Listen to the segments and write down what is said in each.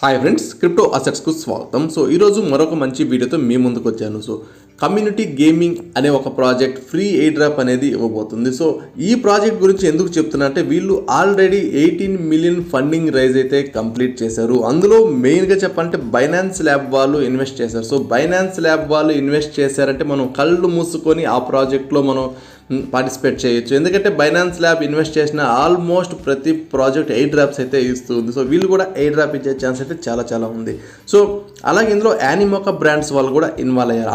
Hi friends, crypto అసెట్స్కు స్వాగతం. So ఈరోజు మరొక మంచి వీడియోతో మీ ముందుకు వచ్చాను. సో కమ్యూనిటీ గేమింగ్ అనే ఒక ప్రాజెక్ట్ ఫ్రీ ఎయిర్ డ్రాప్ అనేది ఇవ్వబోతుంది. సో ఈ ప్రాజెక్ట్ గురించి ఎందుకు చెప్తున్నా అంటే వీళ్ళు ఆల్రెడీ 18 మిలియన్ ఫండింగ్ రైజ్ అయితే కంప్లీట్ చేశారు. అందులో మెయిన్గా చెప్పాలంటే బైనాన్స్ ల్యాబ్ వాళ్ళు ఇన్వెస్ట్ చేశారు. సో బైనాన్స్ ల్యాబ్ వాళ్ళు ఇన్వెస్ట్ చేశారంటే మనం కళ్ళు మూసుకొని ఆ ప్రాజెక్ట్లో మనం పార్టిసిపేట్ చేయొచ్చు. ఎందుకంటే బైనాన్స్ ల్యాబ్ ఇన్వెస్ట్ చేసిన ఆల్మోస్ట్ ప్రతి ప్రాజెక్ట్ ఎయిర్ డ్రాప్స్ అయితే ఇస్తుంది. సో వీళ్ళు కూడా ఎయిర్ డ్రాప్ ఇచ్చే ఛాన్స్ అయితే చాలా ఉంది. సో అలాగే ఇందులో యానిమోకా బ్రాండ్స్ వాళ్ళు కూడా ఇన్వాల్వ్ అయ్యారు.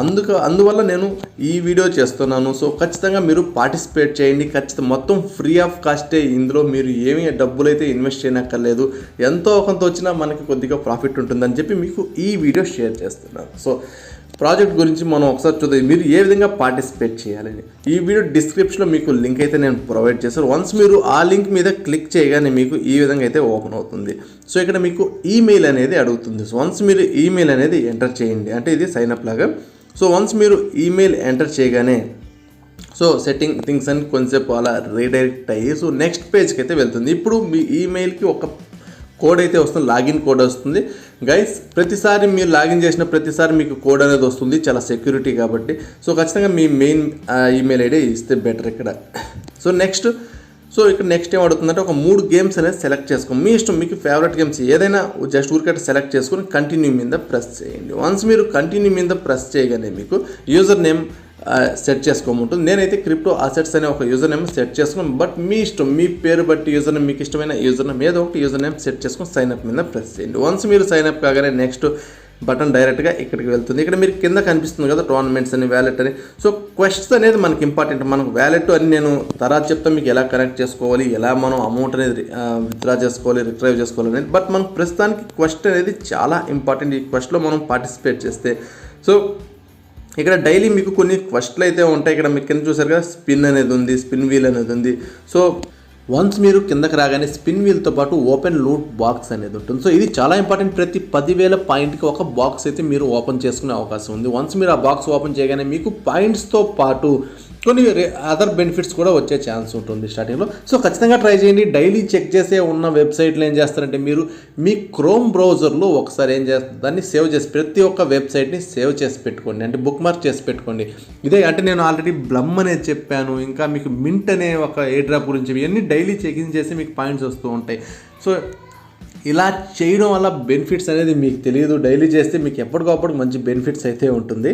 అందువల్ల నేను ఈ వీడియో చేస్తున్నాను. సో ఖచ్చితంగా మీరు పార్టిసిపేట్ చేయండి. ఖచ్చితంగా మొత్తం ఫ్రీ ఆఫ్ కాస్టే. ఇందులో మీరు ఏమీ డబ్బులు అయితే ఇన్వెస్ట్ చేయనక్కర్లేదు. ఎంతో కొంత వచ్చినా మనకి కొద్దిగా ప్రాఫిట్ ఉంటుందని చెప్పి మీకు ఈ వీడియో షేర్ చేస్తున్నాను. సో ప్రాజెక్ట్ గురించి మనం ఒకసారి చూద్దాం, మీరు ఏ విధంగా పార్టిసిపేట్ చేయాలని. ఈ వీడియో డిస్క్రిప్షన్లో మీకు లింక్ అయితే నేను ప్రొవైడ్ చేస్తాను. వన్స్ మీరు ఆ లింక్ మీద క్లిక్ చేయగానే మీకు ఈ విధంగా అయితే ఓపెన్ అవుతుంది. సో ఇక్కడ మీకు ఈమెయిల్ అనేది అడుగుతుంది. సో వన్స్ మీరు ఈమెయిల్ అనేది ఎంటర్ చేయండి, అంటే ఇది సైన్అప్ లాగా. సో వన్స్ మీరు ఈమెయిల్ ఎంటర్ చేయగానే సో సెట్టింగ్ థింగ్స్ అని కొంచెంసేపు అలా రీడైరెక్ట్ అయ్యి సో నెక్స్ట్ పేజ్కి అయితే వెళ్తుంది. ఇప్పుడు మీ ఈమెయిల్కి ఒక కోడ్ అయితే వస్తుంది, లాగిన్ కోడ్ వస్తుంది. గైస్ ప్రతిసారి మీరు లాగిన్ చేసిన ప్రతిసారి మీకు కోడ్ అనేది వస్తుంది, చాలా సెక్యూరిటీ కాబట్టి. సో ఖచ్చితంగా మీ మెయిన్ ఈమెయిల్ ఐడి ఇస్తే బెటర్ ఇక్కడ. సో ఇక్కడ నెక్స్ట్ ఏం అడుగుతుందంటే ఒక 3 గేమ్స్ అనేది సెలెక్ట్ చేసుకోండి. మీ ఇష్టం, మీకు ఫేవరెట్ గేమ్స్ ఏదైనా జస్ట్ ఊరికట్టు సెలెక్ట్ చేసుకొని కంటిన్యూ మీద ప్రెస్ చేయండి. వన్స్ మీరు కంటిన్యూ మీద ప్రెస్ చేయగానే మీకు యూజర్ నేమ్ సెట్ చేసుకోమంటుంది. నేనైతే క్రిప్టో అసెట్స్ అనే ఒక యూజర్ నేమ్ సెట్ చేసుకున్నాను. బట్ మీ ఇష్టం, మీ పేరు బట్టి యూజర్ నేమ్, మీకు ఇష్టమైన యూజర్ నేమ్ ఏదో ఒకటి యూజర్ నేమ్ సెట్ చేసుకొని సైన్అప్ మీద ప్రెస్ చేయండి. వన్స్ మీరు సైన్అప్ కాగానే నెక్స్ట్ బటన్ డైరెక్ట్గా ఇక్కడికి వెళ్తుంది. ఇక్కడ మీరు కింద కనిపిస్తుంది కదా టోర్నమెంట్స్ అని, వ్యాలెట్ అని. సో క్వశ్చన్స్ అనేది మనకి ఇంపార్టెంట్. మనకు వ్యాలెట్ అని నేను తర్వాత చెప్తాను మీకు ఎలా కనెక్ట్ చేసుకోవాలి, ఎలా మనం అమౌంట్ అనేది విత్డ్రా చేసుకోవాలి, రిట్రైవ్ చేసుకోవాలి అనేది. బట్ మనకు ప్రస్తుతానికి క్వశ్చన్ అనేది చాలా ఇంపార్టెంట్. ఈ క్వశ్చన్లో మనం పార్టిసిపేట్ చేస్తే సో ఇక్కడ డైలీ మీకు కొన్ని క్వశ్చన్లు అయితే ఉంటాయి. ఇక్కడ మీకు కింద చూసారు కదా స్పిన్ అనేది ఉంది, స్పిన్ వీల్ అనేది ఉంది. సో వన్స్ మీరు కిందకి రాగానే స్పిన్ వీల్తో పాటు ఓపెన్ లూట్ బాక్స్ అనేది ఉంటుంది. సో ఇది చాలా ఇంపార్టెంట్. ప్రతి 10,000 పాయింట్కి ఒక బాక్స్ అయితే మీరు ఓపెన్ చేసుకునే అవకాశం ఉంది. వన్స్ మీరు ఆ బాక్స్ ఓపెన్ చేయగానే మీకు పాయింట్స్తో పాటు కొన్ని అదర్ బెనిఫిట్స్ కూడా వచ్చే ఛాన్స్ ఉంటుంది స్టార్టింగ్లో. సో ఖచ్చితంగా ట్రై చేయండి. డైలీ చెక్ చేసే ఉన్న వెబ్సైట్లో ఏం చేస్తారంటే మీరు మీ క్రోమ్ బ్రౌజర్లో ఒకసారి ఏం చేస్తారు, దాన్ని సేవ్ చేసి ప్రతి ఒక్క వెబ్సైట్ని సేవ్ చేసి పెట్టుకోండి, అంటే బుక్ మార్క్ చేసి పెట్టుకోండి. ఇదే అంటే నేను ఆల్రెడీ బ్లమ్ అనేది చెప్పాను, ఇంకా మీకు మింట్ అనే ఒక ఎయిర్ డ్రాప్ గురించి, ఇవన్నీ డైలీ చెకింగ్ చేసి మీకు పాయింట్స్ వస్తూ ఉంటాయి. సో ఇలా చేయడం వల్ల బెనిఫిట్స్ అనేది మీకు తెలియదు. డైలీ చేస్తే మీకు ఎప్పటికప్పుడు మంచి బెనిఫిట్స్ అయితే ఉంటుంది.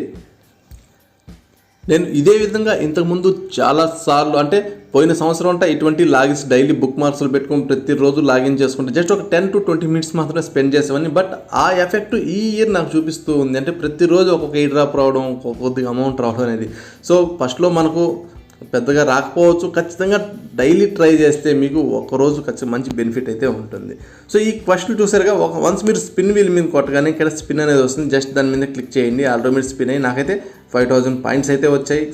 నేను ఇదే విధంగా ఇంతకుముందు చాలాసార్లు, అంటే పోయిన సంవత్సరం అంటే ఇటువంటి లాగిన్స్ డైలీ బుక్ మార్క్స్లు పెట్టుకొని ప్రతిరోజు లాగిన్ చేసుకుంటే జస్ట్ ఒక 10 to 20 మినిట్స్ మాత్రమే స్పెండ్ చేసేవాడిని. బట్ ఆ ఎఫెక్ట్ ఈ ఇయర్ నాకు చూపిస్తూ ఉంది. అంటే ప్రతిరోజు ఒక్కొక్క ఎయిర్ డ్రాప్ రావడం, కొద్దిగా అమౌంట్ రావడం అనేది. సో ఫస్ట్లో మనకు పెద్దగా రాకపోవచ్చు, ఖచ్చితంగా డైలీ ట్రై చేస్తే మీకు ఒకరోజు ఖచ్చితంగా మంచి బెనిఫిట్ అయితే ఉంటుంది. సో ఈ క్వశ్చన్ చూసారుగా, వన్స్ మీరు స్పిన్ వీల్ మీద కొట్టగానే ఇక్కడ స్పిన్ అనేది వస్తుంది. జస్ట్ దాని మీద క్లిక్ చేయండి, ఆటోమేటిక్ స్పిన్ అయ్యి నాకైతే 5,000 పాయింట్స్ అయితే వచ్చాయి.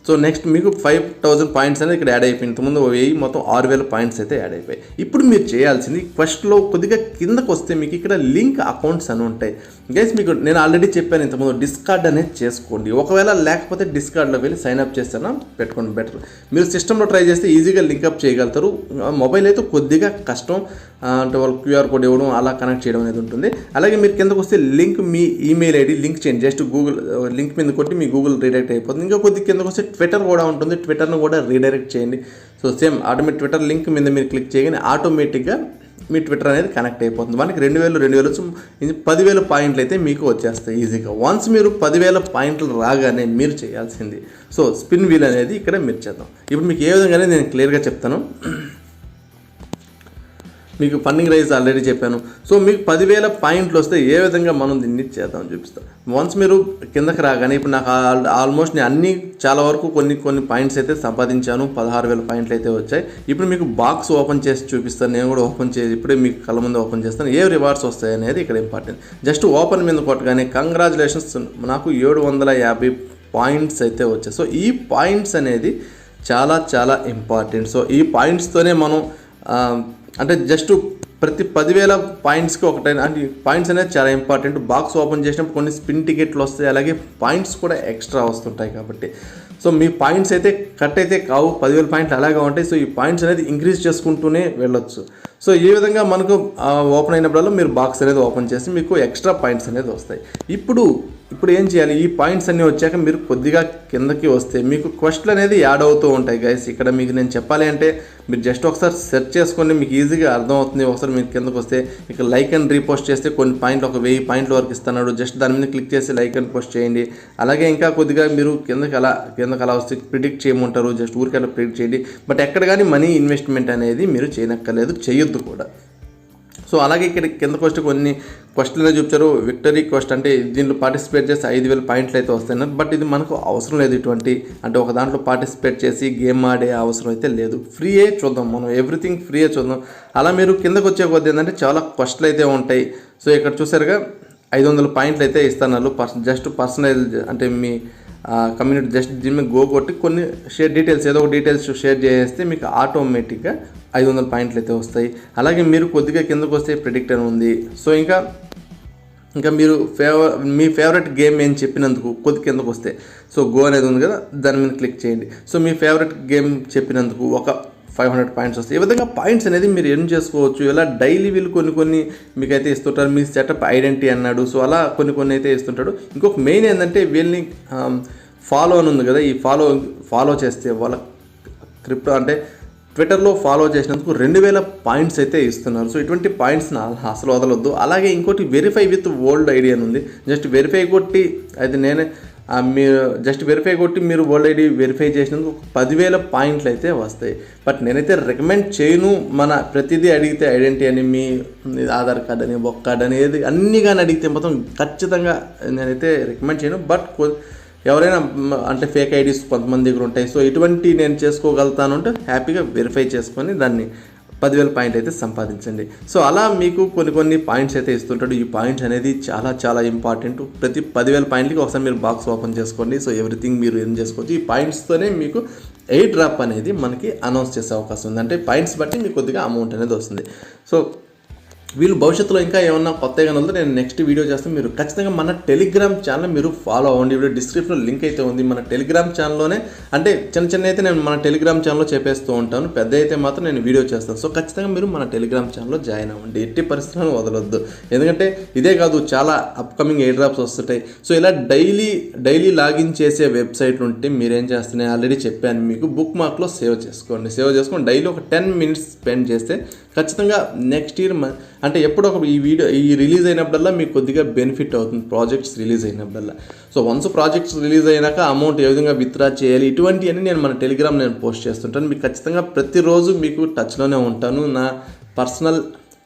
సో నెక్స్ట్ మీకు 5,000 పాయింట్స్ అనేది ఇక్కడ యాడ్ అయిపోయింది. ఇంతకుముందు 1000, మొత్తం 6,000 పాయింట్స్ అయితే యాడ్ అయిపోయాయి. ఇప్పుడు మీరు చేయాల్సింది క్వశ్చన్లో కొద్దిగా కిందకు వస్తే మీకు ఇక్కడ లింక్ అకౌంట్స్ అని ఉంటాయి. గైస్ మీకు నేను ఆల్రెడీ చెప్పాను ఇంతకుముందు, డిస్కార్డ్ అనేది చేసుకోండి. ఒకవేళ లేకపోతే డిస్కార్డ్లో వెళ్ళి సైన్అప్ చేస్తాను, పెట్టుకోండి బెటర్. మీరు సిస్టంలో ట్రై చేస్తే ఈజీగా లింక్అప్ చేయగలుగుతారు. మొబైల్ అయితే కొద్దిగా కష్టం, అంటే వాళ్ళు క్యూఆర్ కోడ్ ఇవ్వడం, అలా కనెక్ట్ చేయడం అనేది ఉంటుంది. అలాగే మీరు కిందకు వస్తే లింక్, మీ ఈమెయిల్ ఐడి లింక్ చేయండి. జస్ట్ గూగుల్ లింక్ మీద కొట్టి మీ గూగుల్ రీడైరెక్ట్ అయిపోతుంది. ఇంకా కొద్దిగా కిందకు వస్తే ట్విట్టర్ కూడా ఉంటుంది, ట్విట్టర్ను కూడా రీడైరెక్ట్ చేయండి. So same automatic Twitter link మీద మీరు క్లిక్ చేయగానే ఆటోమేటిక్గా మీ ట్విట్టర్ అనేది కనెక్ట్ అయిపోతుంది. మనకి 2,000 10,000 పాయింట్లు అయితే మీకు వచ్చేస్తాయి ఈజీగా. వన్స్ మీరు 10,000 పాయింట్లు రాగానే మీరు చేయాల్సింది సో స్పిన్ వీల్ అనేది ఇక్కడ మీరు చేద్దాం. ఇప్పుడు మీకు ఏ విధంగానే నేను క్లియర్గా చెప్తాను. మీకు ఫండింగ్ రైజ్ ఆల్రెడీ చెప్పాను. సో మీకు 10,000 పాయింట్లు వస్తే ఏ విధంగా మనం దీన్ని చేద్దామని చూపిస్తాను. వన్స్ మీరు కిందకి రాగానే ఇప్పుడు నాకు ఆల్మోస్ట్ నేను అన్ని చాలా వరకు కొన్ని పాయింట్స్ అయితే సంపాదించాను. 16,000 పాయింట్లు అయితే వచ్చాయి. ఇప్పుడు మీకు బాక్స్ ఓపెన్ చేసి చూపిస్తాను. నేను కూడా ఓపెన్ చేసి ఇప్పుడే మీకు కళ్ళ ముందు ఓపెన్ చేస్తాను. ఏ రివార్డ్స్ వస్తాయి అనేది ఇక్కడ ఇంపార్టెంట్. జస్ట్ ఓపెన్ మీద కొట్టగానే కంగ్రాచులేషన్స్, నాకు 750 పాయింట్స్ అయితే వచ్చాయి. సో ఈ పాయింట్స్ అనేది చాలా ఇంపార్టెంట్. సో ఈ పాయింట్స్తోనే మనం అంటే జస్ట్ ప్రతి 10,000 పాయింట్స్కి ఒకటైనా, అంటే పాయింట్స్ అనేది చాలా ఇంపార్టెంట్. బాక్స్ ఓపెన్ చేసినప్పుడు కొన్ని స్పిన్ టికెట్లు వస్తాయి, అలాగే పాయింట్స్ కూడా ఎక్స్ట్రా వస్తుంటాయి కాబట్టి. సో మీ పాయింట్స్ అయితే కట్ అయితే కావు, 10,000 పాయింట్లు అలాగే ఉంటాయి. సో ఈ పాయింట్స్ అనేది ఇంక్రీజ్ చేసుకుంటూనే వెళ్ళొచ్చు. సో ఈ విధంగా మనకు ఓపెన్ అయినప్పుడల్లా మీరు బాక్స్ అనేది ఓపెన్ చేసి మీకు ఎక్స్ట్రా పాయింట్స్ అనేది వస్తాయి. ఇప్పుడు ఏం చేయాలి, ఈ పాయింట్స్ అన్నీ వచ్చాక మీరు కొద్దిగా కిందకి వస్తే మీకు క్వశ్చన్లు అనేది యాడ్ అవుతూ ఉంటాయి గైస్. ఇక్కడ మీకు నేను చెప్పాలి అంటే మీరు జస్ట్ ఒకసారి సెర్చ్ చేసుకోండి, మీకు ఈజీగా అర్థమవుతుంది. ఒకసారి మీరు కిందకు వస్తే ఇక్కడ లైక్ అండ్ రీపోస్ట్ చేస్తే కొన్ని పాయింట్లు, ఒక 1000 పాయింట్ల వరకు ఇస్తున్నాడు. జస్ట్ దాని మీద క్లిక్ చేసి లైక్ అండ్ పోస్ట్ చేయండి. అలాగే ఇంకా కొద్దిగా మీరు కిందకి అలా వస్తే ప్రిడిక్ట్ చేయమంటారు, జస్ట్ ఊరికి అలా ప్రిడిక్ట్ చేయండి. బట్ ఎక్కడ కానీ మనీ ఇన్వెస్ట్మెంట్ అనేది మీరు చేయనక్కర్లేదు, చేయొద్దు కూడా. సో అలాగే ఇక్కడ కిందకు వస్తే కొన్ని క్వశ్చన్లు చూపించారు. విక్టరీ క్వెస్ట్ అంటే దీంట్లో పార్టిసిపేట్ చేసి 5,000 పాయింట్లు అయితే వస్తాయి. బట్ ఇది మనకు అవసరం లేదు. ఇటువంటి అంటే ఒక దాంట్లో పార్టిసిపేట్ చేసి గేమ్ ఆడే అవసరం అయితే లేదు. ఫ్రీయే చూద్దాం, మనం ఎవ్రీథింగ్ ఫ్రీయే చూద్దాం. అలా మీరు కిందకు వచ్చే కొద్ది ఏంటంటే చాలా క్వశ్చన్లు అయితే ఉంటాయి. సో ఇక్కడ చూసారుగా 500 పాయింట్లు అయితే ఇస్తున్నారు. జస్ట్ పర్సనలైజ్ అంటే మీ కమ్యూనిటీ జస్ట్ దీని మీద గో కొట్టి కొన్ని డీటెయిల్స్ ఏదో ఒక డీటెయిల్స్ షేర్ చేస్తే మీకు ఆటోమేటిక్గా 500 పాయింట్లు అయితే వస్తాయి. అలాగే మీరు కొద్దిగా కిందకు వస్తే ప్రిడిక్ట్ అని ఉంది. సో ఇంకా మీరు మీ ఫేవరెట్ గేమ్ ఏం చెప్పినందుకు కొద్ది కిందకు వస్తే సో గో అనేది ఉంది కదా, దాని మీద క్లిక్ చేయండి. సో మీ ఫేవరెట్ గేమ్ చెప్పినందుకు ఒక 500 పాయింట్స్ వస్తాయి. ఈ విధంగా పాయింట్స్ అనేది మీరు ఎర్న్ చేసుకోవచ్చు. ఇలా డైలీ వీళ్ళు కొన్ని మీకైతే ఇస్తుంటారు. మీ సెటప్ ఐడెంటిటీ అన్నాడు, సో అలా కొన్ని అయితే ఇస్తుంటాడు. ఇంకొక మెయిన్ ఏంటంటే వీళ్ళని ఫాలో అని ఉంది కదా, ఈ ఫాలో చేస్తే వాళ్ళ క్రిప్టో అంటే ట్విట్టర్లో ఫాలో చేసినందుకు 2,000 పాయింట్స్ అయితే ఇస్తున్నారు. సో ఇటువంటి పాయింట్స్ని అసలు వదలొద్దు. అలాగే ఇంకోటి వెరిఫై విత్ వరల్డ్ ఐడి అని ఉంది. జస్ట్ వెరిఫై కొట్టి అయితే మీరు జస్ట్ వెరిఫై కొట్టి మీరు వరల్డ్ ఐడి వెరిఫై చేసినందుకు 10,000 పాయింట్లు అయితే వస్తాయి. బట్ నేనైతే రికమెండ్ చేయను. మన ప్రతిదీ అడిగితే ఐడెంటిటీ అని, మీ ఆధార్ కార్డ్ అని, ఒక కార్డ్ అనేది అన్నీ కానీ అడిగితే మొత్తం ఖచ్చితంగా నేనైతే రికమెండ్ చేయను. బట్ ఎవరైనా అంటే ఫేక్ ఐడీస్ కొంతమంది దగ్గర ఉంటాయి. సో ఇటువంటి నేను చేసుకోగలుగుతాను అంటే హ్యాపీగా వెరిఫై చేసుకొని దాన్ని 10,000 పాయింట్ అయితే సంపాదించండి. సో అలా మీకు కొన్ని పాయింట్స్ అయితే ఇస్తుంటాడు. ఈ పాయింట్స్ అనేది చాలా ఇంపార్టెంట్. ప్రతి 10,000 పాయింట్లకి ఒకసారి మీరు బాక్స్ ఓపెన్ చేసుకోండి. సో ఎవ్రీథింగ్ మీరు ఏం చేసుకోవచ్చు. ఈ పాయింట్స్తోనే మీకు ఎయిర్ డ్రాప్ అనేది మనకి అనౌన్స్ చేసే అవకాశం ఉంది. అంటే పాయింట్స్ బట్టి మీకు కొద్దిగా అమౌంట్ అనేది వస్తుంది. సో వీళ్ళు భవిష్యత్తులో ఇంకా ఏమన్నా కొత్తగా ఉందో నేను నెక్స్ట్ వీడియో చేస్తాను. మీరు ఖచ్చితంగా మన టెలిగ్రామ్ ఛానల్ మీరు ఫాలో అవ్వండి. వీడియో డిస్క్రిప్షన్లో లింక్ అయితే ఉంది. మన టెలిగ్రామ్ ఛానల్లోనే అంటే చిన్న అయితే నేను మన టెలిగ్రామ్ ఛానల్లో చెప్పేస్తూ ఉంటాను, పెద్ద అయితే మాత్రం నేను వీడియో చేస్తాను. సో ఖచ్చితంగా మీరు మన టెలిగ్రామ్ ఛానల్లో జాయిన్ అవ్వండి. ఎట్టి పరిస్థితులను వదలొద్దు. ఎందుకంటే ఇదే కాదు, చాలా అప్కమింగ్ ఎయిర్ డ్రాప్స్ వస్తుంటాయి. సో ఇలా డైలీ లాగిన్ చేసే వెబ్సైట్లు ఉంటే మీరేం చేస్తున్నాయి ఆల్రెడీ చెప్పాను మీకు, బుక్ మార్క్లో సేవ్ చేసుకొని డైలీ ఒక 10 మినిట్స్ స్పెండ్ చేస్తే ఖచ్చితంగా నెక్స్ట్ ఇయర్ అంటే ఎప్పుడో ఒక ఈ రిలీజ్ అయినప్పుడల్లా మీకు కొద్దిగా బెనిఫిట్ అవుతుంది. ప్రాజెక్ట్స్ రిలీజ్ అయినప్పుడల్లా. సో వన్స్ ప్రాజెక్ట్స్ రిలీజ్ అయినాక అమౌంట్ ఏ విధంగా విత్డ్రా చేయాలి ఇటువంటివన్నీ నేను మన టెలిగ్రామ్ పోస్ట్ చేస్తుంటాను. మీకు ఖచ్చితంగా ప్రతిరోజు మీకు టచ్లోనే ఉంటాను. నా పర్సనల్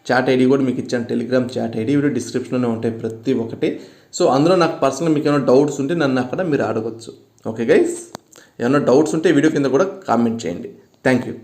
చాట్ ఐడి కూడా మీకు ఇచ్చాను, టెలిగ్రామ్ చాట్ ఐడి వీడియో డిస్క్రిప్షన్లోనే ఉంటాయి ప్రతి ఒక్కటి. సో అందులో నాకు పర్సనల్ మీకు ఏమైనా డౌట్స్ ఉంటే నన్ను అక్కడ మీరు అడగచ్చు. ఓకే గైస్, ఏమైనా డౌట్స్ ఉంటే వీడియో కింద కూడా కామెంట్ చేయండి. Thank you.